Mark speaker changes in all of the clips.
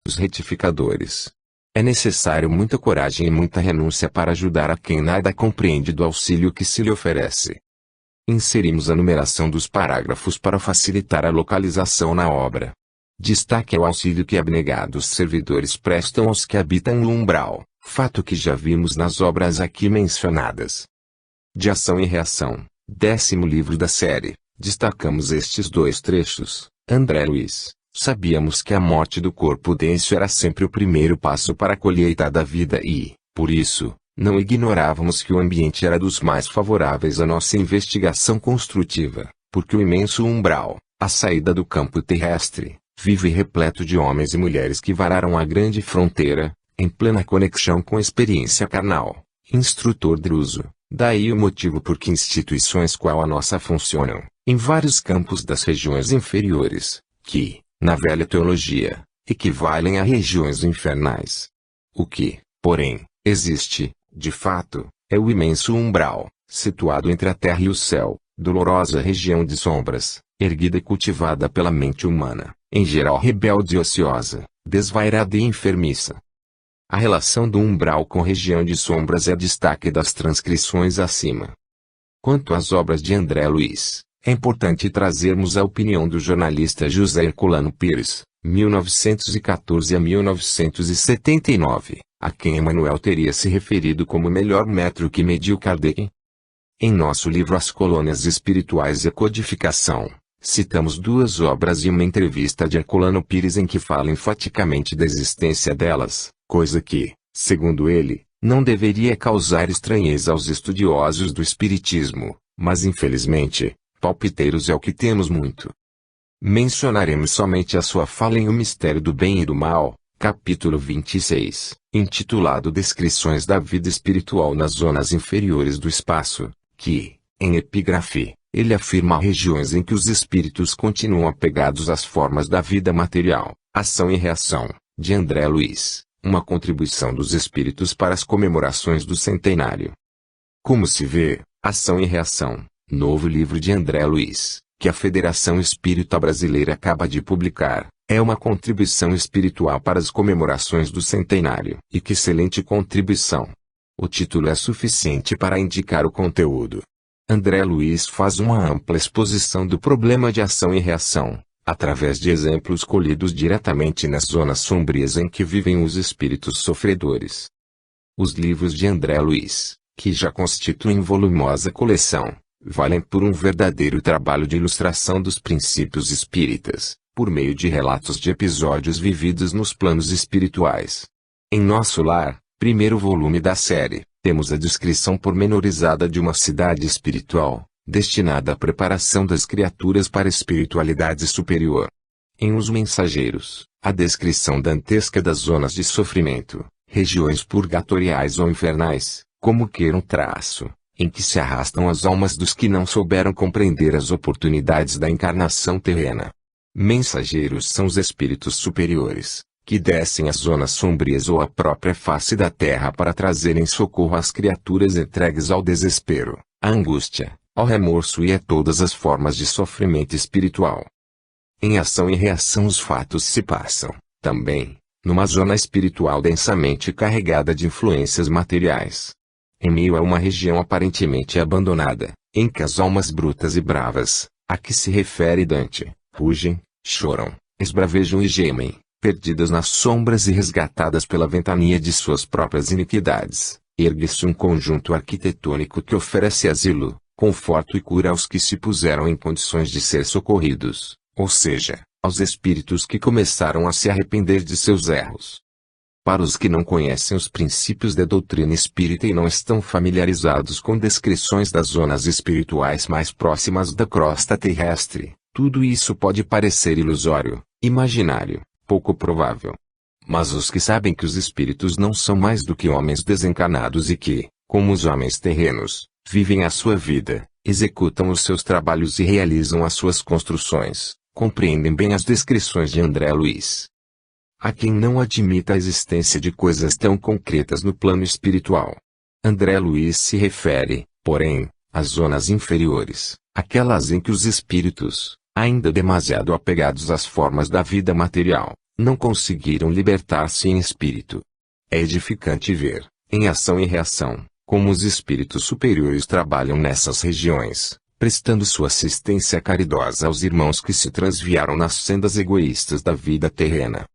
Speaker 1: Os retificadores. É necessário muita coragem e muita renúncia para ajudar a quem nada compreende do auxílio que se lhe oferece. Inserimos a numeração dos parágrafos para facilitar a localização na obra. Destaque ao auxílio que abnegados servidores prestam aos que habitam no umbral, fato que já vimos nas obras aqui mencionadas. De ação e reação, 10º livro da série, destacamos estes 2 trechos. André Luiz: sabíamos que a morte do corpo denso era sempre o primeiro passo para a colheita da vida e, por isso, não ignorávamos que o ambiente era dos mais favoráveis à nossa investigação construtiva, porque o imenso umbral, a saída do campo terrestre, vive repleto de homens e mulheres que vararam a grande fronteira, em plena conexão com a experiência carnal. Instrutor Druso, daí o motivo por que instituições qual a nossa funcionam, em vários campos das regiões inferiores, que, na velha teologia, equivalem a regiões infernais. O que, porém, existe, de fato, é o imenso umbral, situado entre a terra e o céu, dolorosa região de sombras, erguida e cultivada pela mente humana, em geral rebelde e ociosa, desvairada e enfermiça. A relação do umbral com região de sombras é destaque das transcrições acima. Quanto às obras de André Luiz, é importante trazermos a opinião do jornalista José Herculano Pires, 1914 a 1979, a quem Emmanuel teria se referido como o melhor metro que mediu Kardec. Em nosso livro As Colônias Espirituais e a Codificação, citamos 2 obras e uma entrevista de Herculano Pires em que fala enfaticamente da existência delas, coisa que, segundo ele, não deveria causar estranheza aos estudiosos do Espiritismo, mas infelizmente, palpiteiros é o que temos muito. Mencionaremos somente a sua fala em O Mistério do Bem e do Mal, capítulo 26, intitulado Descrições da Vida Espiritual nas Zonas Inferiores do Espaço, que, em epígrafe, ele afirma regiões em que os espíritos continuam apegados às formas da vida material. Ação e Reação, de André Luiz, uma contribuição dos espíritos para as comemorações do centenário. Como se vê, Ação e Reação, novo livro de André Luiz, que a Federação Espírita Brasileira acaba de publicar, é uma contribuição espiritual para as comemorações do centenário. E que excelente contribuição! O título é suficiente para indicar o conteúdo. André Luiz faz uma ampla exposição do problema de ação e reação, através de exemplos colhidos diretamente nas zonas sombrias em que vivem os espíritos sofredores. Os livros de André Luiz, que já constituem volumosa coleção, valem por um verdadeiro trabalho de ilustração dos princípios espíritas, por meio de relatos de episódios vividos nos planos espirituais. Em Nosso Lar, primeiro volume da série, temos a descrição pormenorizada de uma cidade espiritual, destinada à preparação das criaturas para a espiritualidade superior. Em Os Mensageiros, a descrição dantesca das zonas de sofrimento, regiões purgatoriais ou infernais, como queiram traço, em que se arrastam as almas dos que não souberam compreender as oportunidades da encarnação terrena. Mensageiros são os espíritos superiores, que descem às zonas sombrias ou à própria face da terra para trazerem socorro às criaturas entregues ao desespero, à angústia, ao remorso e a todas as formas de sofrimento espiritual. Em Ação e Reação os fatos se passam, também, numa zona espiritual densamente carregada de influências materiais. Em meio a uma região aparentemente abandonada, em que as almas brutas e bravas, a que se refere Dante, rugem, choram, esbravejam e gemem, perdidas nas sombras e resgatadas pela ventania de suas próprias iniquidades, ergue-se um conjunto arquitetônico que oferece asilo, conforto e cura aos que se puseram em condições de ser socorridos, ou seja, aos espíritos que começaram a se arrepender de seus erros. Para os que não conhecem os princípios da doutrina espírita e não estão familiarizados com descrições das zonas espirituais mais próximas da crosta terrestre, tudo isso pode parecer ilusório, imaginário, pouco provável. Mas os que sabem que os espíritos não são mais do que homens desencarnados e que, como os homens terrenos, vivem a sua vida, executam os seus trabalhos e realizam as suas construções, compreendem bem as descrições de André Luiz. Há quem não admita a existência de coisas tão concretas no plano espiritual. André Luiz se refere, porém, às zonas inferiores, aquelas em que os espíritos, ainda demasiado apegados às formas da vida material, não conseguiram libertar-se em espírito. É edificante ver, em ação e reação, como os espíritos superiores trabalham nessas regiões, prestando sua assistência caridosa aos irmãos que se transviaram nas sendas egoístas da vida terrena.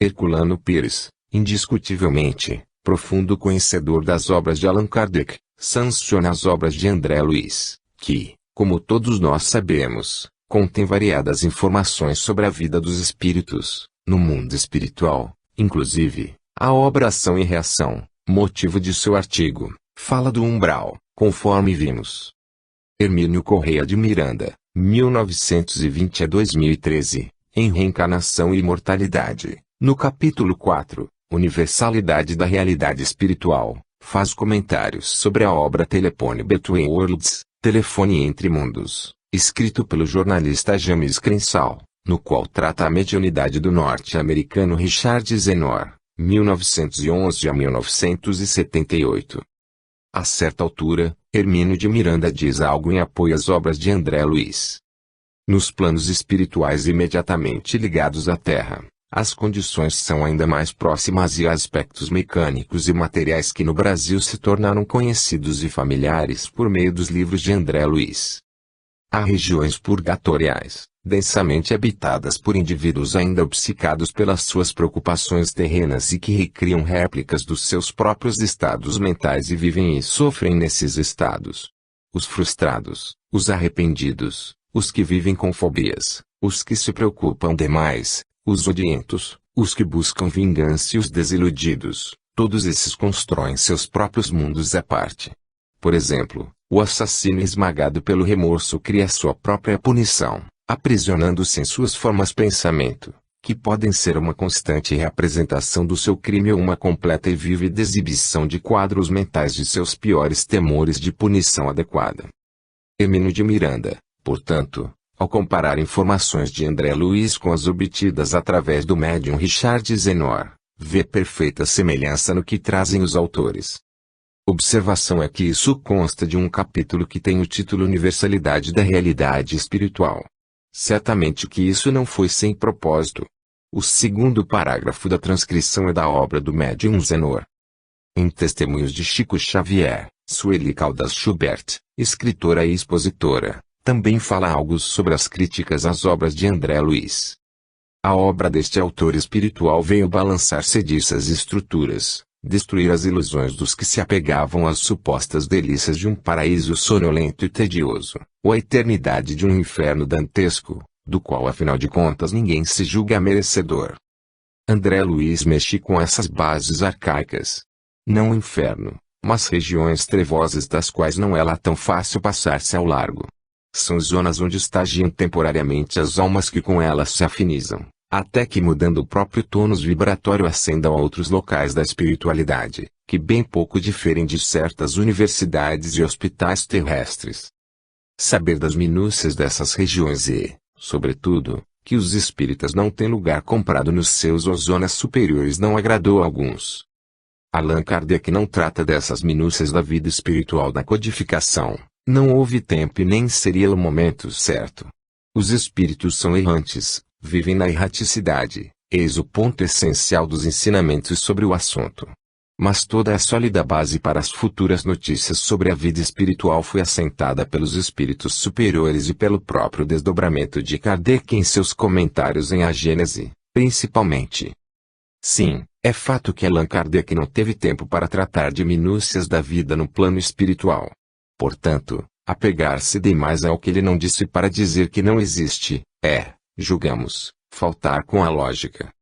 Speaker 1: Herculano Pires, indiscutivelmente, profundo conhecedor das obras de Allan Kardec, sanciona as obras de André Luiz, que, como todos nós sabemos, contém variadas informações sobre a vida dos espíritos, no mundo espiritual. Inclusive, a obra Ação e Reação, motivo de seu artigo, fala do umbral, conforme vimos. Hermínio Correia de Miranda, 1920 a 2013, em Reencarnação e Imortalidade, no capítulo 4, Universalidade da Realidade Espiritual, faz comentários sobre a obra Telephone Between Worlds, Telefone entre Mundos, escrito pelo jornalista James Crenshaw, no qual trata a mediunidade do norte-americano Richard Zenor, 1911 a 1978. A certa altura, Hermínio de Miranda diz algo em apoio às obras de André Luiz. Nos planos espirituais imediatamente ligados à Terra, as condições são ainda mais próximas e há aspectos mecânicos e materiais que no Brasil se tornaram conhecidos e familiares por meio dos livros de André Luiz. Há regiões purgatoriais, densamente habitadas por indivíduos ainda obcecados pelas suas preocupações terrenas e que recriam réplicas dos seus próprios estados mentais e vivem e sofrem nesses estados. Os frustrados, os arrependidos, os que vivem com fobias, os que se preocupam demais, os odientos, os que buscam vingança e os desiludidos, todos esses constroem seus próprios mundos à parte. Por exemplo, o assassino esmagado pelo remorso cria sua própria punição, aprisionando-se em suas formas pensamento, que podem ser uma constante reapresentação do seu crime ou uma completa e vívida exibição de quadros mentais de seus piores temores de punição adequada. Hermínio de Miranda, portanto, ao comparar informações de André Luiz com as obtidas através do médium Richard Zenor, vê perfeita semelhança no que trazem os autores. Observação é que isso consta de um capítulo que tem o título Universalidade da Realidade Espiritual. Certamente que isso não foi sem propósito. O segundo parágrafo da transcrição é da obra do médium Zenor. Em Testemunhos de Chico Xavier, Sueli Caldas Schubert, escritora e expositora, também fala algo sobre as críticas às obras de André Luiz. A obra deste autor espiritual veio balançar sediças estruturas, destruir as ilusões dos que se apegavam às supostas delícias de um paraíso sonolento e tedioso, ou a eternidade de um inferno dantesco, do qual afinal de contas ninguém se julga merecedor. André Luiz mexe com essas bases arcaicas. Não o inferno, mas regiões trevosas das quais não é lá tão fácil passar-se ao largo. São zonas onde estagiam temporariamente as almas que com elas se afinizam, até que mudando o próprio tônus vibratório ascendam a outros locais da espiritualidade, que bem pouco diferem de certas universidades e hospitais terrestres. Saber das minúcias dessas regiões e, sobretudo, que os espíritas não têm lugar comprado nos seus ou zonas superiores não agradou a alguns. Allan Kardec não trata dessas minúcias da vida espiritual na codificação. Não houve tempo e nem seria o momento certo. Os espíritos são errantes, vivem na erraticidade, eis o ponto essencial dos ensinamentos sobre o assunto. Mas toda a sólida base para as futuras notícias sobre a vida espiritual foi assentada pelos espíritos superiores e pelo próprio desdobramento de Kardec em seus comentários em A Gênese, principalmente. Sim, é fato que Allan Kardec não teve tempo para tratar de minúcias da vida no plano espiritual. Portanto, apegar-se demais ao que ele não disse para dizer que não existe, julgamos, faltar com a lógica.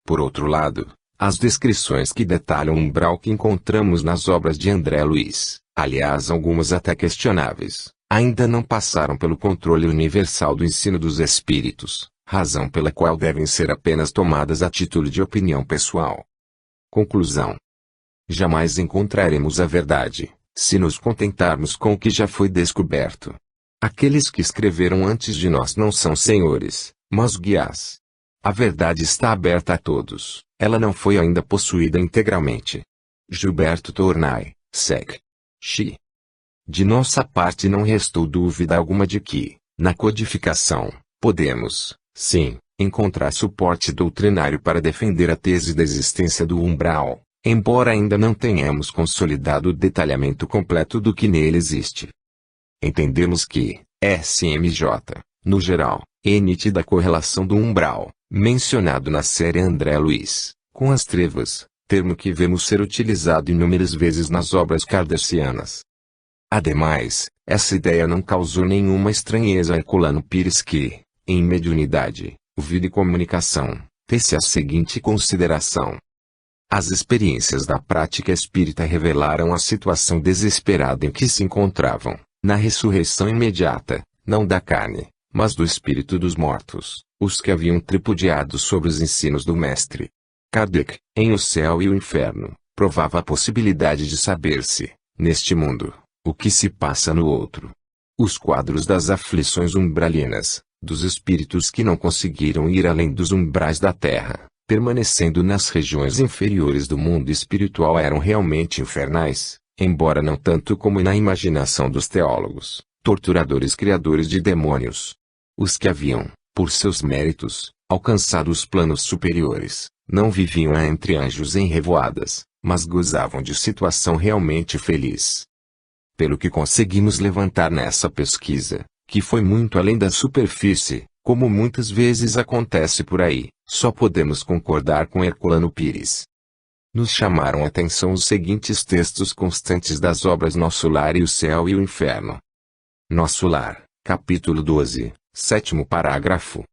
Speaker 1: Por outro lado, as descrições que detalham o umbral que encontramos nas obras de André Luiz, aliás algumas até questionáveis, ainda não passaram pelo controle universal do ensino dos espíritos, razão pela qual devem ser apenas tomadas a título de opinião pessoal. Conclusão: jamais encontraremos a verdade, se nos contentarmos com o que já foi descoberto. Aqueles que escreveram antes de nós não são senhores, mas guias. A verdade está aberta a todos, ela não foi ainda possuída integralmente. Gilberto Tournai, Sec. Xi. De nossa parte não restou dúvida alguma de que, na codificação, podemos, sim, encontrar suporte doutrinário para defender a tese da existência do umbral, embora ainda não tenhamos consolidado o detalhamento completo do que nele existe. Entendemos que, SMJ, no geral, é nítida a correlação do umbral, mencionado na série André Luiz, com as trevas, termo que vemos ser utilizado inúmeras vezes nas obras kardecianas. Ademais, essa ideia não causou nenhuma estranheza a Herculano Pires que, em mediunidade, vida e comunicação, tece a seguinte consideração. As experiências da prática espírita revelaram a situação desesperada em que se encontravam, na ressurreição imediata, não da carne, mas do espírito dos mortos, os que haviam tripudiado sobre os ensinos do Mestre. Kardec, em O Céu e o Inferno, provava a possibilidade de saber-se, neste mundo, o que se passa no outro. Os quadros das aflições umbralinas, dos espíritos que não conseguiram ir além dos umbrais da terra, permanecendo nas regiões inferiores do mundo espiritual eram realmente infernais, embora não tanto como na imaginação dos teólogos, torturadores criadores de demônios. Os que haviam, por seus méritos, alcançado os planos superiores, não viviam entre anjos em revoadas, mas gozavam de situação realmente feliz. Pelo que conseguimos levantar nessa pesquisa, que foi muito além da superfície, como muitas vezes acontece por aí, só podemos concordar com Herculano Pires. Nos chamaram a atenção os seguintes textos constantes das obras Nosso Lar e o Céu e o Inferno. Nosso Lar, capítulo 12, 7º parágrafo.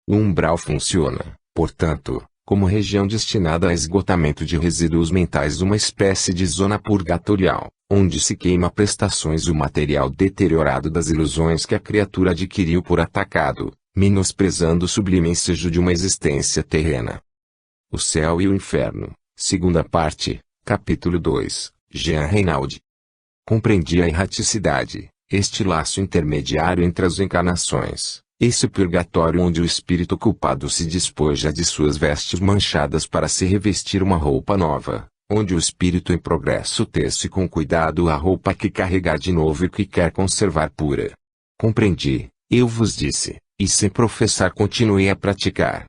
Speaker 1: O umbral funciona, portanto, como região destinada a esgotamento de resíduos mentais, uma espécie de zona purgatorial, onde se queima prestações e o material deteriorado das ilusões que a criatura adquiriu por atacado, menosprezando o sublime ensejo de uma existência terrena. O Céu e o Inferno, segunda parte, capítulo 2, Jean Reinaldi. Compreendi a erraticidade, este laço intermediário entre as encarnações, esse purgatório onde o espírito culpado se despoja de suas vestes manchadas para se revestir uma roupa nova, onde o espírito em progresso tece com cuidado a roupa que carregar de novo e que quer conservar pura. Compreendi, eu vos disse, e sem professar continuei a praticar.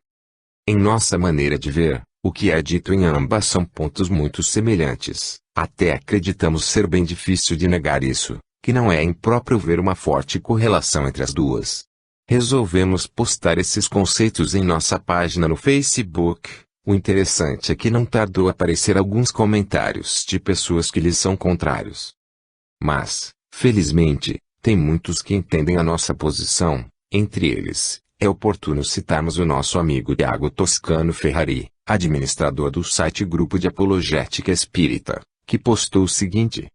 Speaker 1: Em nossa maneira de ver, o que é dito em ambas são pontos muito semelhantes, até acreditamos ser bem difícil de negar isso, que não é impróprio ver uma forte correlação entre as duas. Resolvemos postar esses conceitos em nossa página no Facebook. O interessante é que não tardou a aparecer alguns comentários de pessoas que lhes são contrários. Mas, felizmente, tem muitos que entendem a nossa posição. Entre eles, é oportuno citarmos o nosso amigo Iago Toscano Ferrari, administrador do site Grupo de Apologética Espírita, que postou o seguinte: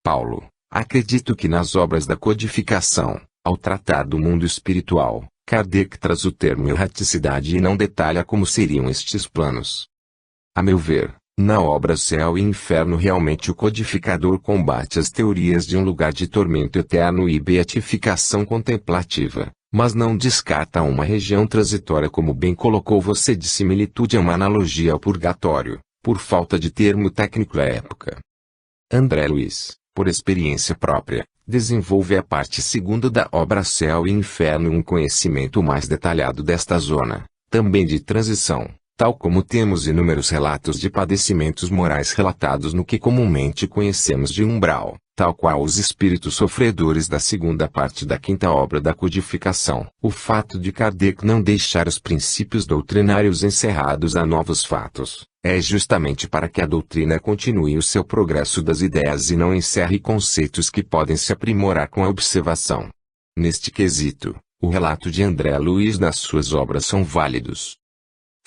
Speaker 1: Paulo, acredito que nas obras da codificação, ao tratar do mundo espiritual, Kardec traz o termo erraticidade e não detalha como seriam estes planos. A meu ver, na obra Céu e Inferno realmente o codificador combate as teorias de um lugar de tormento eterno e beatificação contemplativa, mas não descarta uma região transitória como bem colocou você de similitude a uma analogia ao purgatório, por falta de termo técnico à época. André Luiz, por experiência própria, desenvolve a parte segunda da obra Céu e Inferno um conhecimento mais detalhado desta zona, também de transição, tal como temos inúmeros relatos de padecimentos morais relatados no que comumente conhecemos de umbral, tal qual os espíritos sofredores da segunda parte da quinta obra da codificação. O fato de Kardec não deixar os princípios doutrinários encerrados a novos fatos, é justamente para que a doutrina continue o seu progresso das ideias e não encerre conceitos que podem se aprimorar com a observação. Neste quesito, o relato de André Luiz nas suas obras são válidos.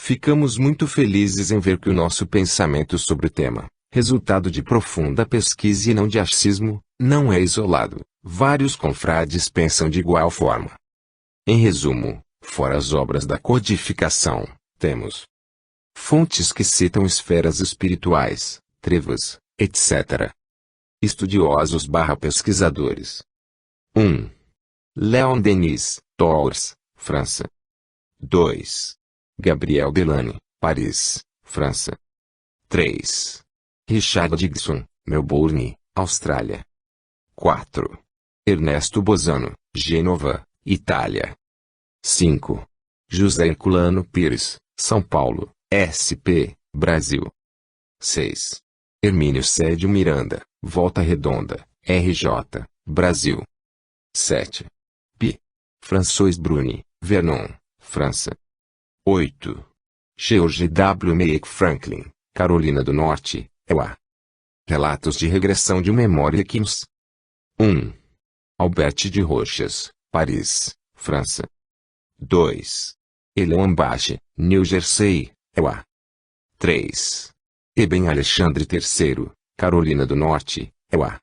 Speaker 1: Ficamos muito felizes em ver que o nosso pensamento sobre o tema, resultado de profunda pesquisa e não de achismo, não é isolado. Vários confrades pensam de igual forma. Em resumo, fora as obras da codificação, temos fontes que citam esferas espirituais, trevas, etc. Estudiosos/pesquisadores. 1. Léon Denis, Tours, França. 2. Gabriel Delany, Paris, França. 3. Richard Dixon, Melbourne, Austrália. 4. Ernesto Bozano, Gênova, Itália. 5. José Herculano Pires, São Paulo, SP, Brasil. 6. Hermínio Cédio Miranda, Volta Redonda, RJ, Brasil. 7. P. François Bruni, Vernon, França. 8. George W. Meek Franklin, Carolina do Norte, EUA. Relatos de regressão de memória Kims. 1. Albert de Rochas, Paris, França. 2. Eleon Bache, New Jersey, EUA. 3. Eben Alexandre III, Carolina do Norte, EUA.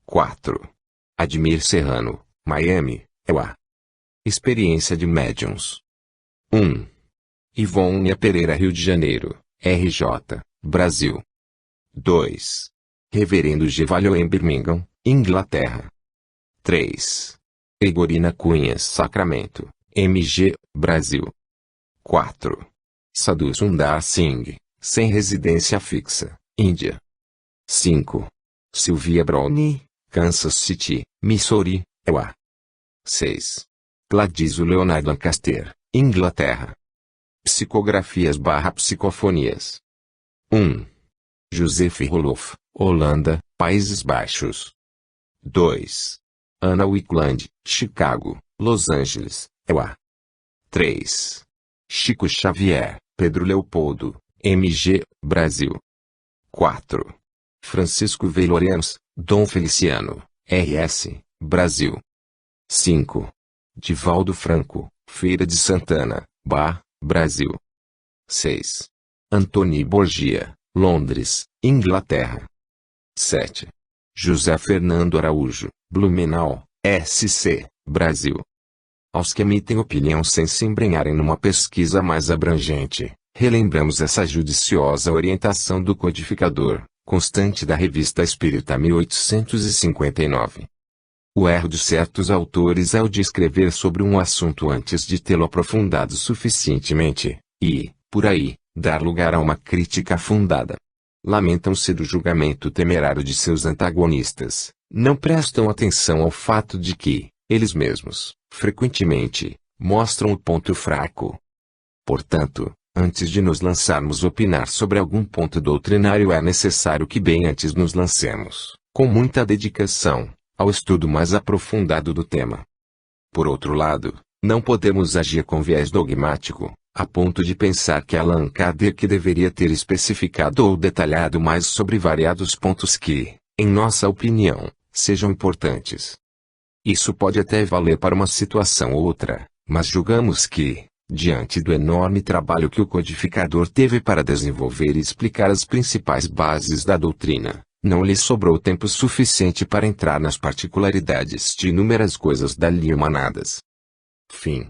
Speaker 1: 4. Admir Serrano, Miami, EUA. Experiência de Médiuns. 1. Ivônia Pereira, Rio de Janeiro, RJ, Brasil. 2. Reverendo G. Valho em Birmingham, Inglaterra. 3. Egorina Cunhas Sacramento, MG, Brasil. 4. Sadhu Sundar Singh, sem residência fixa, Índia. 5. Sylvia Brownie, Kansas City, Missouri, EUA. 6. Gladys Leonard Lancaster, Inglaterra. Psicografias/psicofonias. 1. Joseph Roloff, Holanda, Países Baixos. 2. Anna Wickland, Chicago, Los Angeles, EUA. 3. Chico Xavier, Pedro Leopoldo, MG, Brasil. 4. Francisco V. Lourenço, Dom Feliciano, RS, Brasil. 5. Divaldo Franco, Feira de Santana, Bar, Brasil. 6. Antoni Borgia, Londres, Inglaterra. 7. José Fernando Araújo, Blumenau, SC, Brasil. Aos que emitem opinião sem se embrenharem numa pesquisa mais abrangente, relembramos essa judiciosa orientação do codificador, constante da Revista Espírita 1859. O erro de certos autores é o de escrever sobre um assunto antes de tê-lo aprofundado suficientemente, e, por aí, dar lugar a uma crítica fundada. Lamentam-se do julgamento temerário de seus antagonistas, não prestam atenção ao fato de que, eles mesmos, frequentemente, mostram o ponto fraco. Portanto, antes de nos lançarmos a opinar sobre algum ponto doutrinário é necessário que bem antes nos lancemos, com muita dedicação, ao estudo mais aprofundado do tema. Por outro lado, não podemos agir com viés dogmático, a ponto de pensar que Allan Kardec deveria ter especificado ou detalhado mais sobre variados pontos que, em nossa opinião, sejam importantes. Isso pode até valer para uma situação ou outra, mas julgamos que, diante do enorme trabalho que o codificador teve para desenvolver e explicar as principais bases da doutrina, não lhe sobrou tempo suficiente para entrar nas particularidades de inúmeras coisas dali emanadas. Fim.